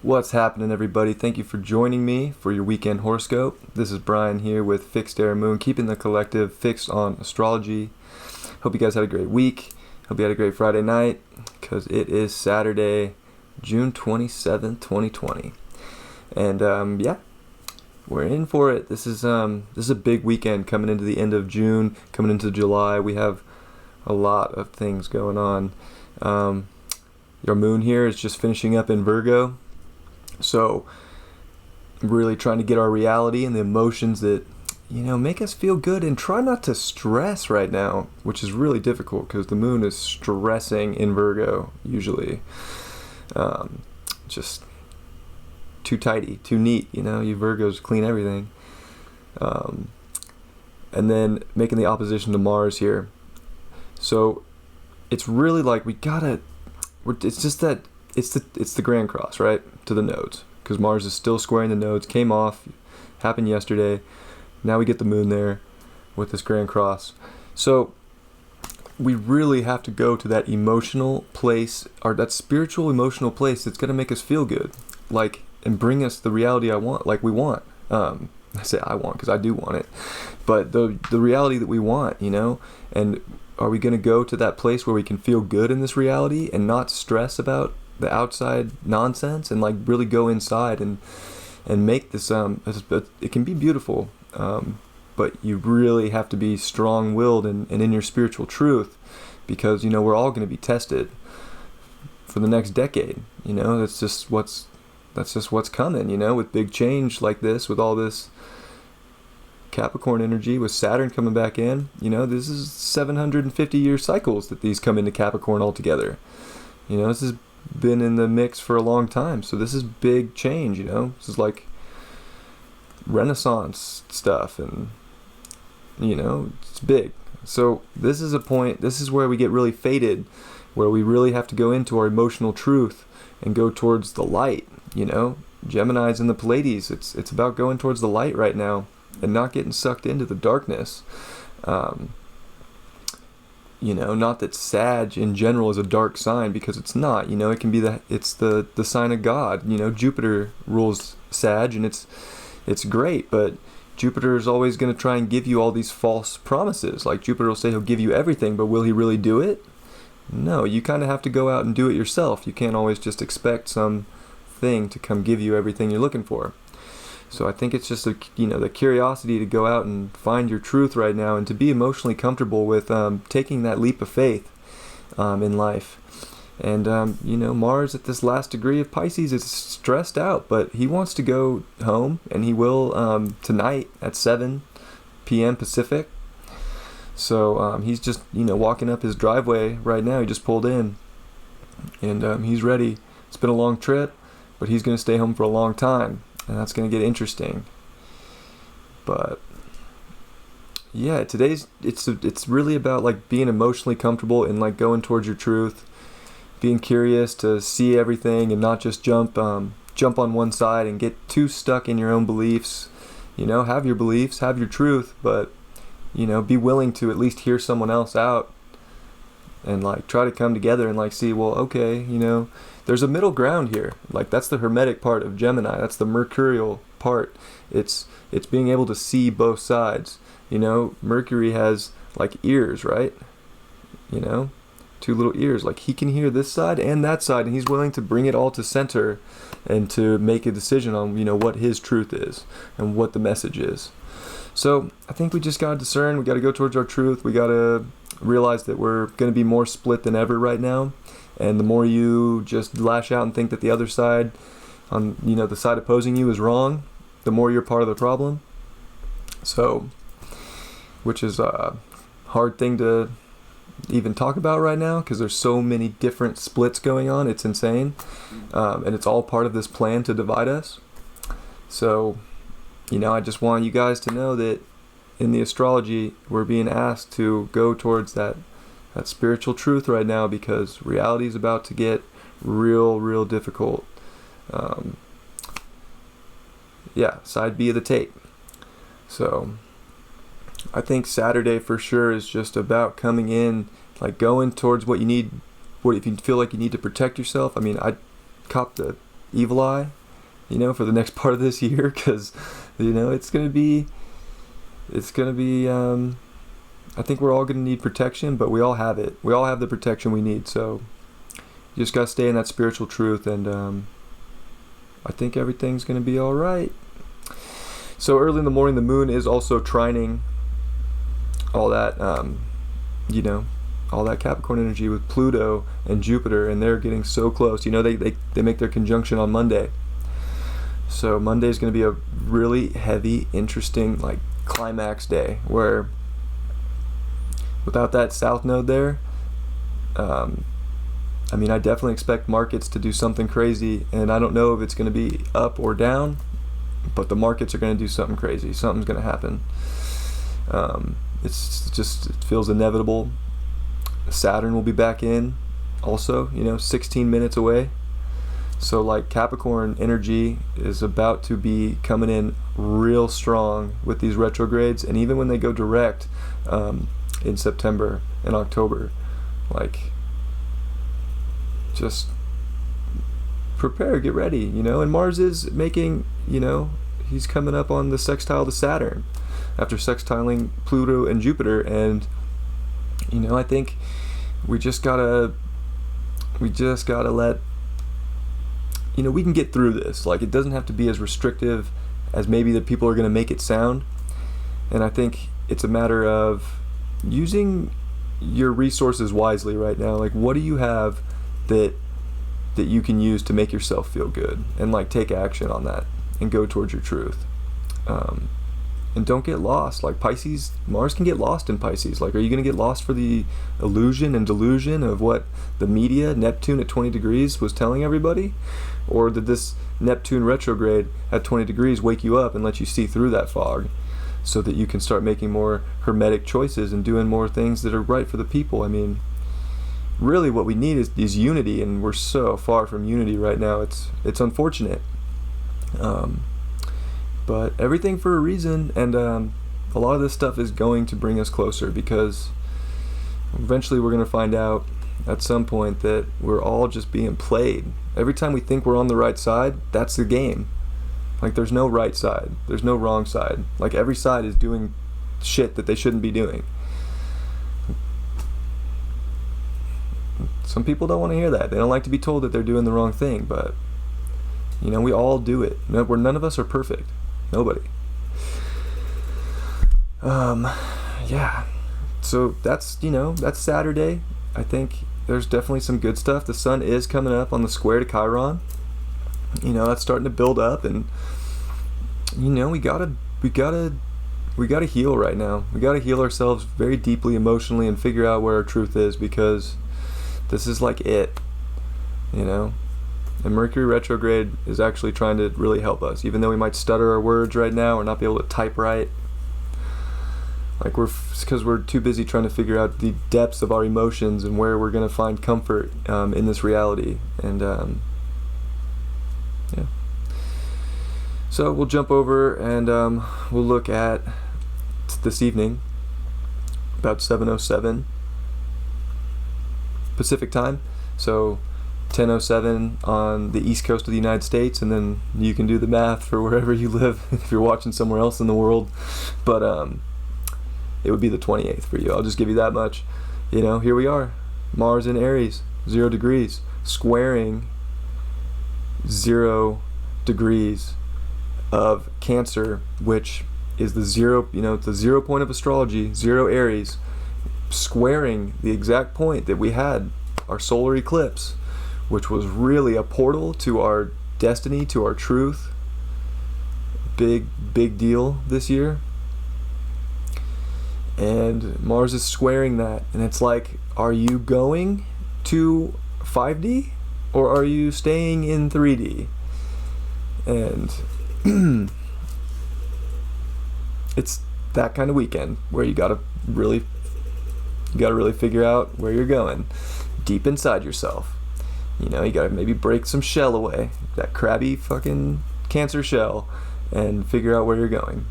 What's happening, everybody? Thank you for joining me for your weekend horoscope. This is Brian here with Fixed Air Moon, keeping the collective fixed on astrology. Hope you guys had a great week. Hope you had a great Friday night, because it is Saturday, June 27th, 2020. And we're in for it. This is a big weekend coming into the end of June, coming into July. We have a lot of things going on. Your moon here is just finishing up in Virgo. So, really trying to get our reality and the emotions that, make us feel good, and try not to stress right now, which is really difficult because the moon is stressing in Virgo, usually. Just too tidy, too neat, you Virgos clean everything. And then making the opposition to Mars here. So, it's really like it's just that it's the Grand Cross, right, to the nodes, because Mars is still squaring the nodes. Came off, happened yesterday. Now we get the moon there with this Grand Cross. So we really have to go to that emotional place, or that spiritual emotional place that's going to make us feel good, and bring us the reality we want. I say I want because I do want it, but the reality that we want, and are we going to go to that place where we can feel good in this reality and not stress about the outside nonsense, and really go inside and make this it can be beautiful, but you really have to be strong-willed and in your spiritual truth, because we're all going to be tested for the next decade. That's just what's coming, with big change like this, with all this Capricorn energy, with Saturn coming back in. This is 750-year cycles that these come into Capricorn altogether. This has been in the mix for a long time, so this is big change. This is like Renaissance stuff, and it's big. So this is a point, this is where we get really faded, where we really have to go into our emotional truth and go towards the light. Gemini's and the Pleiades, it's about going towards the light right now and not getting sucked into the darkness. Not that Sag in general is a dark sign, because it's not. It can be it's the sign of God. Jupiter rules Sag, and it's great, but Jupiter is always going to try and give you all these false promises. Like, Jupiter will say he'll give you everything, but will he really do it? No, you kind of have to go out and do it yourself. You can't always just expect some thing to come give you everything you're looking for. So I think it's just the curiosity to go out and find your truth right now, and to be emotionally comfortable with taking that leap of faith in life. And Mars at this last degree of Pisces is stressed out, but he wants to go home, and he will tonight at 7 p.m. Pacific. So he's just walking up his driveway right now. He just pulled in, and he's ready. It's been a long trip, but he's going to stay home for a long time. And that's going to get interesting. But yeah, today's it's really about being emotionally comfortable and going towards your truth, being curious to see everything and not just jump on one side and get too stuck in your own beliefs. Have your beliefs, have your truth, but be willing to at least hear someone else out, and try to come together and see, well, okay, there's a middle ground here. That's the Hermetic part of Gemini. That's the Mercurial part. It's being able to see both sides. Mercury has ears, right? Two little ears. He can hear this side and that side, and he's willing to bring it all to center and to make a decision on what his truth is and what the message is. So I think we just gotta discern. We gotta go towards our truth. We gotta realize that we're gonna be more split than ever right now. And the more you just lash out and think that the other side, on the side opposing you, is wrong, the more you're part of the problem. So, which is a hard thing to even talk about right now, because there's so many different splits going on. It's insane, and it's all part of this plan to divide us. So, I just want you guys to know that in the astrology, we're being asked to go towards that spiritual truth right now, because reality is about to get real difficult. Side B of the tape. So I think Saturday for sure is just about coming in, going towards what you need. What if you feel like you need to protect yourself? I mean, I copped the evil eye, for the next part of this year, because, it's going to be, I think we're all going to need protection, but we all have it. We all have the protection we need, so you just got to stay in that spiritual truth, and I think everything's going to be all right. So early in the morning, the moon is also trining all that, all that Capricorn energy with Pluto and Jupiter, and they're getting so close. They make their conjunction on Monday. So Monday is going to be a really heavy, interesting, like, climax day, where without that south node there, I definitely expect markets to do something crazy, and I don't know if it's going to be up or down, but the markets are going to do something crazy. Something's going to happen. It feels inevitable. Saturn will be back in also, 16 minutes away. So, like, Capricorn energy is about to be coming in real strong with these retrogrades, and even when they go direct in September and October, like, just prepare, get ready, and Mars is making, he's coming up on the sextile to Saturn after sextiling Pluto and Jupiter, and I think we just gotta let, we can get through this. Like, it doesn't have to be as restrictive as maybe the people are going to make it sound, and I think it's a matter of using your resources wisely right now. Like, what do you have that you can use to make yourself feel good, and, like, take action on that and go towards your truth, and don't get lost. Like, Pisces, Mars can get lost in Pisces. Like, are you going to get lost for the illusion and delusion of what the media, Neptune at 20 degrees, was telling everybody? Or did this Neptune retrograde at 20 degrees wake you up and let you see through that fog so that you can start making more hermetic choices and doing more things that are right for the people? Really what we need is unity, and we're so far from unity right now. It's unfortunate. But everything for a reason, and a lot of this stuff is going to bring us closer, because eventually we're going to find out at some point that we're all just being played. Every time we think we're on the right side, that's the game. Like, there's no right side, there's no wrong side. Like, every side is doing shit that they shouldn't be doing. Some people don't want to hear that. They don't like to be told that they're doing the wrong thing, but we all do it. None of us are perfect. Nobody. Yeah. So that's Saturday. I think there's definitely some good stuff. The sun is coming up on the square to Chiron. That's starting to build up, and we gotta heal right now. We gotta heal ourselves very deeply emotionally and figure out where our truth is, because this is like it. And Mercury retrograde is actually trying to really help us, even though we might stutter our words right now or not be able to type right. Like, because we're too busy trying to figure out the depths of our emotions and where we're going to find comfort in this reality. And yeah. So we'll jump over and we'll look at this evening, about 7:07 Pacific time. So 10:07 on the east coast of the United States, and then you can do the math for wherever you live if you're watching somewhere else in the world. But it would be the 28th for you. I'll just give you that much. Here we are, Mars in Aries, 0 degrees, squaring 0 degrees of Cancer, which is the zero, it's the 0 point of astrology, 0 Aries, squaring the exact point that we had our solar eclipse, which was really a portal to our destiny, to our truth. Big deal this year. And Mars is squaring that, and it's like, are you going to 5D or are you staying in 3D? And it's that kind of weekend where you gotta really figure out where you're going deep inside yourself. You gotta maybe break some shell away, that crabby fucking Cancer shell, and figure out where you're going.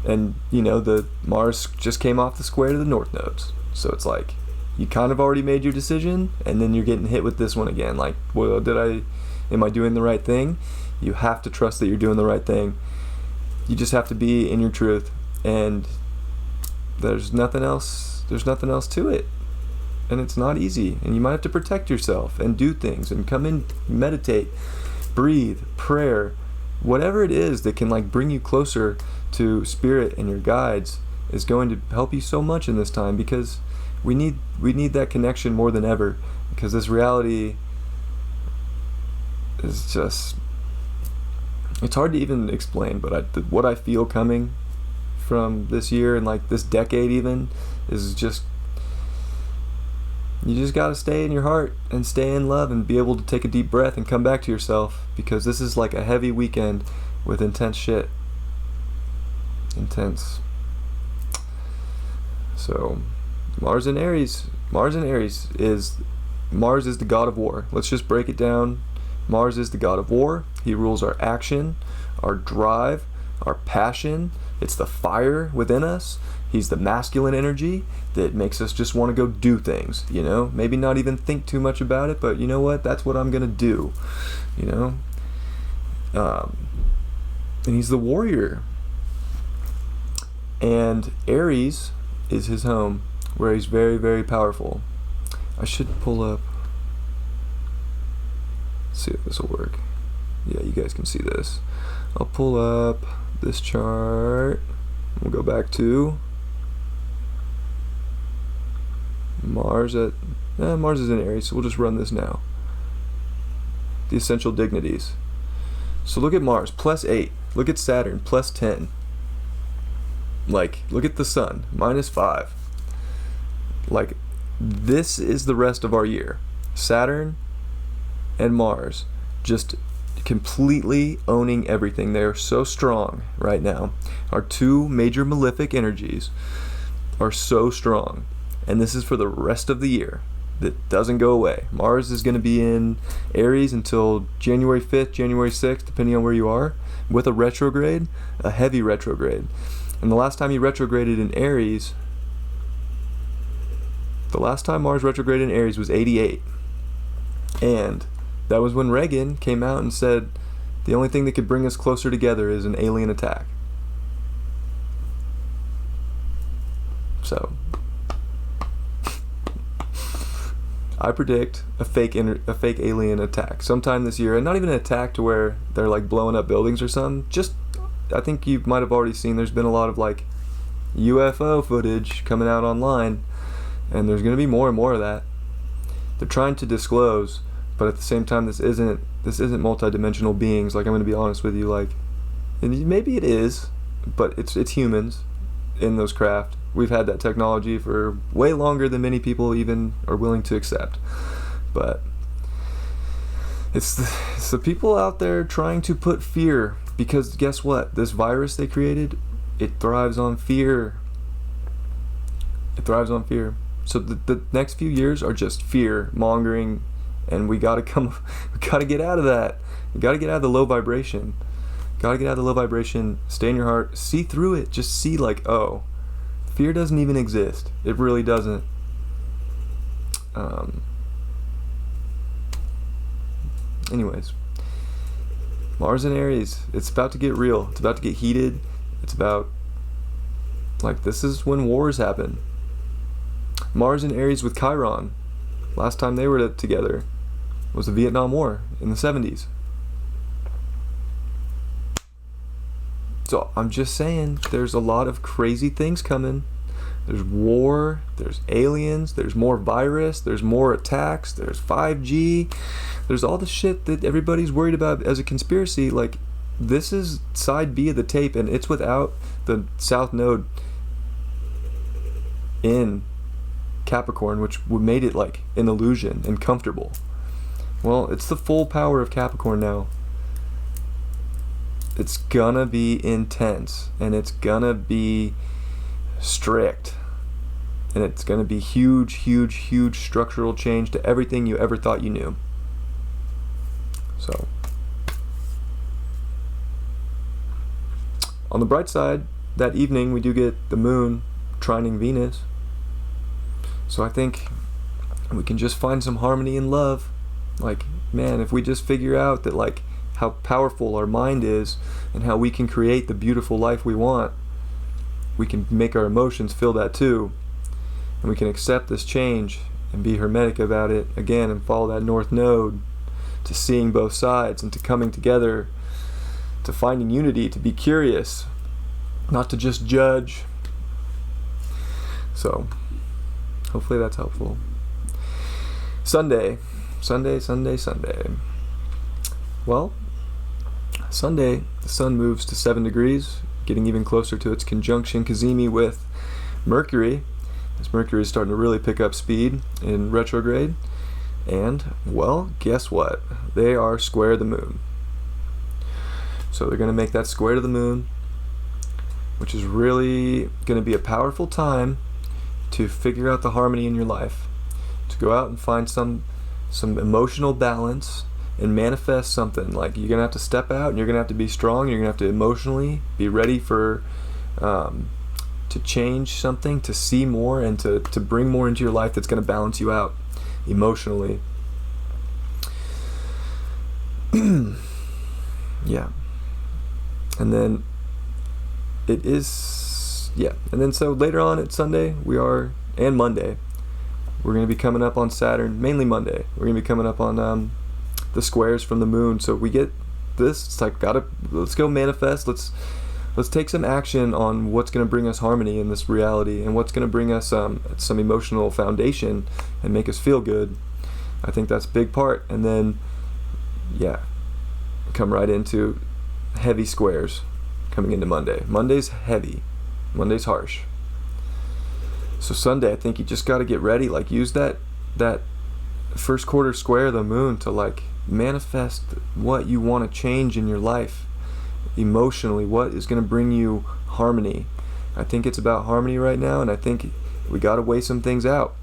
And the Mars just came off the square to the north nodes, so it's like you kind of already made your decision, and then you're getting hit with this one again. Like, well, did I Am I doing the right thing? You have to trust that you're doing the right thing. You just have to be in your truth, and there's nothing else to it. And it's not easy, and you might have to protect yourself and do things and come in, meditate, breathe, prayer, whatever it is that can like bring you closer to spirit and your guides is going to help you so much in this time, because we need that connection more than ever, because this reality is just, it's hard to even explain, but what I feel coming from this year and like this decade even is just, you just got to stay in your heart and stay in love and be able to take a deep breath and come back to yourself, because this is like a heavy weekend with intense shit. Intense. So Mars in Aries is the god of war. Let's just break it down. Mars is the god of war. He rules our action, our drive, our passion. It's the fire within us. He's the masculine energy that makes us just want to go do things, you know? Maybe not even think too much about it, but you know what? That's what I'm going to do, you know? And he's the warrior. And Aries is his home, where he's very, very powerful. I should pull up, see if this will work. Yeah, you guys can see this. I'll pull up this chart. We'll go back to Mars Mars is in Aries, so we'll just run this now. The essential dignities. So look at Mars, +8. Look at Saturn, +10. Like, look at the sun, -5. Like, this is the rest of our year. Saturn and Mars just completely owning everything. They are so strong right now. Our two major malefic energies are so strong. And this is for the rest of the year. That doesn't go away. Mars is going to be in Aries until January 5th, January 6th, depending on where you are, with a retrograde, a heavy retrograde. And the last time he retrograded in Aries, the last time Mars retrograded in Aries was 88. And that was when Reagan came out and said, the only thing that could bring us closer together is an alien attack. So I predict a fake alien attack sometime this year, and not even an attack to where they're like blowing up buildings or something. Just, I think you might have already seen, there's been a lot of like UFO footage coming out online, and there's going to be more and more of that. They're trying to disclose, but at the same time, this isn't multidimensional beings. Like, I'm going to be honest with you, like, and maybe it is, but it's humans in those craft. We've had that technology for way longer than many people even are willing to accept. But it's the people out there trying to put fear, because guess what? This virus they created, it thrives on fear. It thrives on fear. So the next few years are just fear mongering, and we gotta get out of that. We gotta get out of the low vibration. Gotta get out of the low vibration. Stay in your heart. See through it. Just see, like, oh, fear doesn't even exist. It really doesn't. Anyways, Mars in Aries. It's about to get real. It's about to get heated. It's about, like, this is when wars happen. Mars in Aries with Chiron. Last time they were together was the Vietnam War in the 70s. So I'm just saying, there's a lot of crazy things coming. There's war, there's aliens, there's more virus, there's more attacks, there's 5G, there's all the shit that everybody's worried about as a conspiracy. Like, this is side B of the tape, and it's without the South Node in Capricorn, which made it like an illusion and comfortable. Well, it's the full power of Capricorn now. It's gonna be intense, and it's gonna be strict, and it's gonna be huge, huge, huge structural change to everything you ever thought you knew. So, on the bright side, that evening we do get the moon trining Venus. So I think we can just find some harmony and love Like, man, if we just figure out that, like, how powerful our mind is and how we can create the beautiful life we want, we can make our emotions feel that too, and we can accept this change and be hermetic about it again and follow that north node to seeing both sides and to coming together, to finding unity, to be curious, not to just judge. So hopefully that's helpful. Sunday. Well, Sunday, the sun moves to 7 degrees, getting even closer to its conjunction cazimi with Mercury, as Mercury is starting to really pick up speed in retrograde. And, well, guess what? They are square the moon. So they're going to make that square to the moon, which is really going to be a powerful time to figure out the harmony in your life, to go out and find some emotional balance and manifest something. Like, you're going to have to step out and you're going to have to be strong. You're going to have to emotionally be ready for to change something, to see more, and to bring more into your life that's going to balance you out emotionally. Yeah. And then it is, yeah. And then so later on at Sunday, and Monday, we're going to be coming up on Saturn, mainly Monday. We're going to be coming up on the squares from the moon. So we get this, it's like, let's go manifest. Let's take some action on what's going to bring us harmony in this reality, and what's going to bring us some emotional foundation and make us feel good. I think that's a big part. And then, yeah, come right into heavy squares coming into Monday. Monday's heavy. Monday's harsh. So Sunday, I think you just got to get ready. Like, use that first quarter square of the moon to, like, manifest what you want to change in your life emotionally, what is going to bring you harmony. I think it's about harmony right now, and I think we got to weigh some things out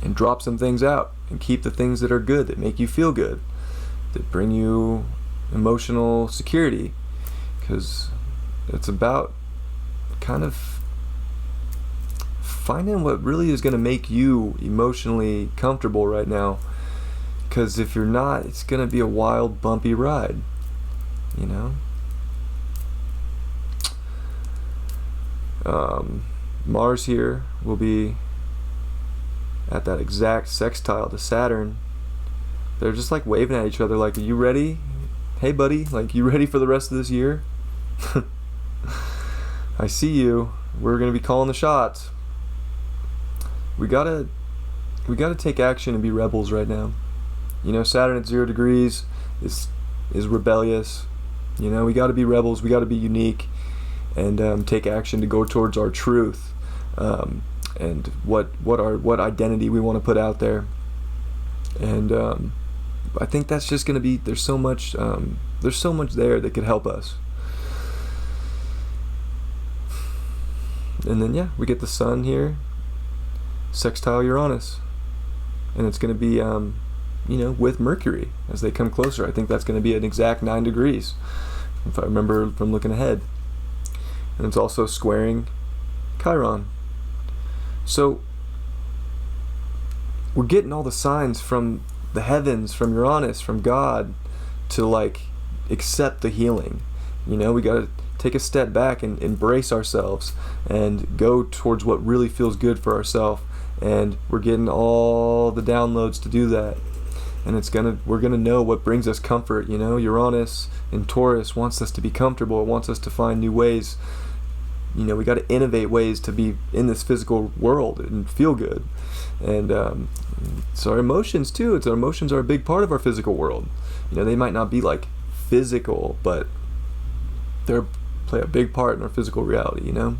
and drop some things out and keep the things that are good, that make you feel good, that bring you emotional security, because it's about kind of finding what really is going to make you emotionally comfortable right now, because if you're not, it's going to be a wild, bumpy ride, you know. Mars here will be at that exact sextile to Saturn. They're just like waving at each other like, are you ready? Hey buddy, like, you ready for the rest of this year? I see you. We're gonna be calling the shots. We gotta take action and be rebels right now. You know, Saturn at 0 degrees is rebellious. You know, we gotta be rebels, we gotta be unique, and take action to go towards our truth, and what identity we want to put out there. And I think that's just going to be, there's so much there that could help us. And then, yeah, we get the sun here, sextile Uranus, and it's going to be with Mercury as they come closer. I think that's going to be an exact 9 degrees, if I remember from looking ahead. And it's also squaring Chiron. So we're getting all the signs from the heavens, from Uranus, from God, to, like, accept the healing. You know, we got to take a step back and embrace ourselves and go towards what really feels good for ourselves. And we're getting all the downloads to do that. And we're gonna know what brings us comfort. You know, Uranus in Taurus wants us to be comfortable. It wants us to find new ways. You know, we got to innovate ways to be in this physical world and feel good. And so our emotions too. Our emotions are a big part of our physical world. You know, they might not be like physical, but they play a big part in our physical reality. You know.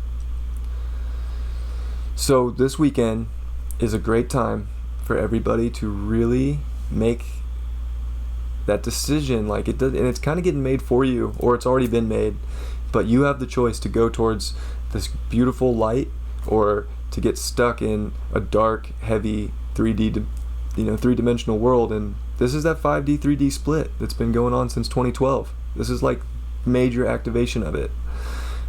So this weekend is a great time for everybody to really make that decision. Like, it does, and it's kind of getting made for you, or it's already been made. But you have the choice to go towards this beautiful light, or to get stuck in a dark, heavy 3D, three-dimensional world. And this is that 5D, 3D split that's been going on since 2012. This is like major activation of it,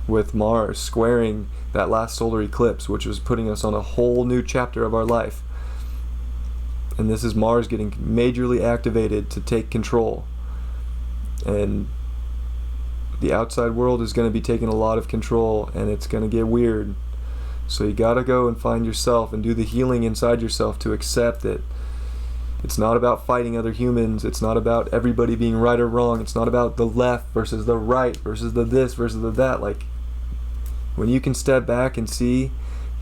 with Mars squaring that last solar eclipse, which was putting us on a whole new chapter of our life. And this is Mars getting majorly activated to take control. And the outside world is going to be taking a lot of control, and it's going to get weird. So you got to go and find yourself and do the healing inside yourself to accept it. It's not about fighting other humans. It's not about everybody being right or wrong. It's not about the left versus the right versus the this versus the that. Like, when you can step back and see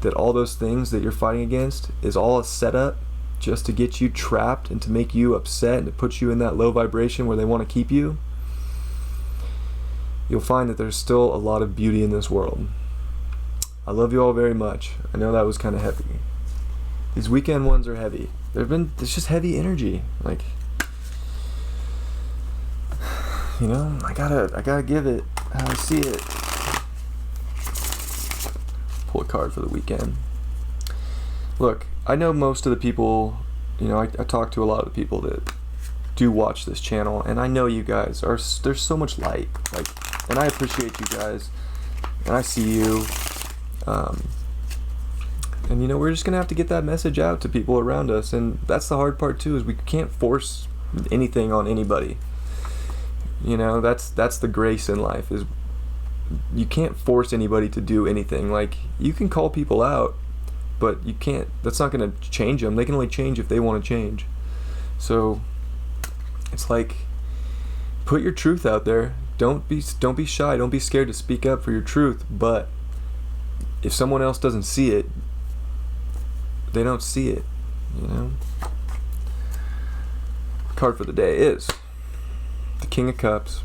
that all those things that you're fighting against is all a setup just to get you trapped and to make you upset and to put you in that low vibration where they want to keep you, you'll find that there's still a lot of beauty in this world. I love you all very much. I know that was kind of heavy. These weekend ones are heavy. It's just heavy energy. Like, you know, I gotta give it how I see it. Pull a card for the weekend. Look, I know most of the people, you know, I talk to a lot of the people that do watch this channel, and I know you guys there's so much light, like, and I appreciate you guys, and I see you, and you know, we're just gonna have to get that message out to people around us, and that's the hard part too, is we can't force anything on anybody. You know, that's the grace in life, is you can't force anybody to do anything. Like, you can call people out, but you can't, that's not going to change them. They can only change if they want to change. So it's like, put your truth out there. Don't be shy. Don't be scared to speak up for your truth. But if someone else doesn't see it, they don't see it, you know? Card for the day is the King of Cups.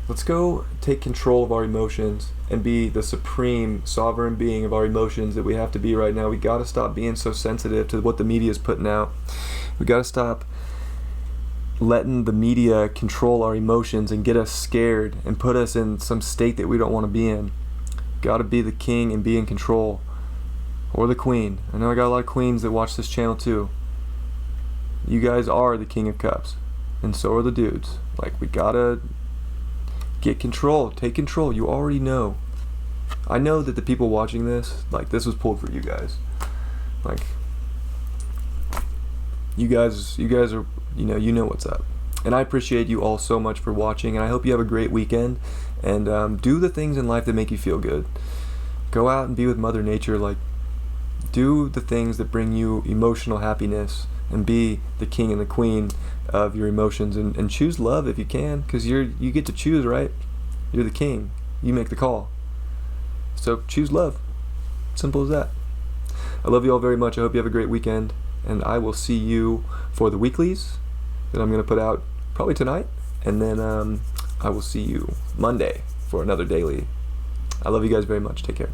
Let's go take control of our emotions and be the supreme sovereign being of our emotions that we have to be right now. We got to stop being so sensitive to what the media is putting out. We got to stop letting the media control our emotions and get us scared and put us in some state that we don't want to be in. Got to be the king and be in control. Or the queen. I know I got a lot of queens that watch this channel too. You guys are the King of Cups. And so are the dudes. Like, we gotta get control. Take control. You already know. I know that the people watching this, like, this was pulled for you guys. Like, you guys are, you know what's up. And I appreciate you all so much for watching, and I hope you have a great weekend. And do the things in life that make you feel good. Go out and be with Mother Nature. Like, do the things that bring you emotional happiness, and be the king and the queen of your emotions, and choose love if you can, because you get to choose, right? You're the king. You make the call. So choose love. Simple as that. I love you all very much. I hope you have a great weekend, and I will see you for the weeklies that I'm going to put out probably tonight, and then I will see you Monday for another daily. I love you guys very much. Take care.